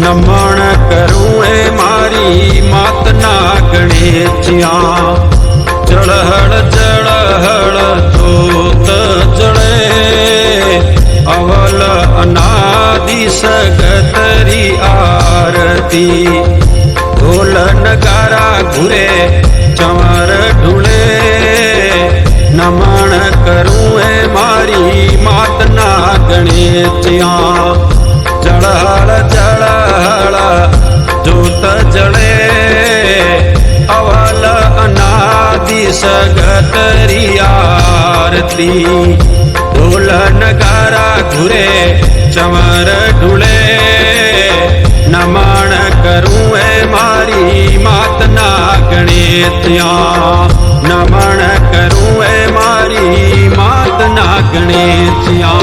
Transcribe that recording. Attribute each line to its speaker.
Speaker 1: नमण करूं ए मारी मातना गणेशिया। जड़हड़ जड़हड़ जोत जड़े अवल अनादि सगतरी आरती। ढोल नगारा घुरे चंवर ढूले नमण करूं ए मारी मातना गणेशिया। जड़हड़ जड़हड़ जोत जड़े अवल अनादि सगतरी आरती। ढोल नगारा घुरे चंवर ढूले नमण करूं ए मारी मातना गणेशिया। नमण करूं ए मारी मातना गणेशिया।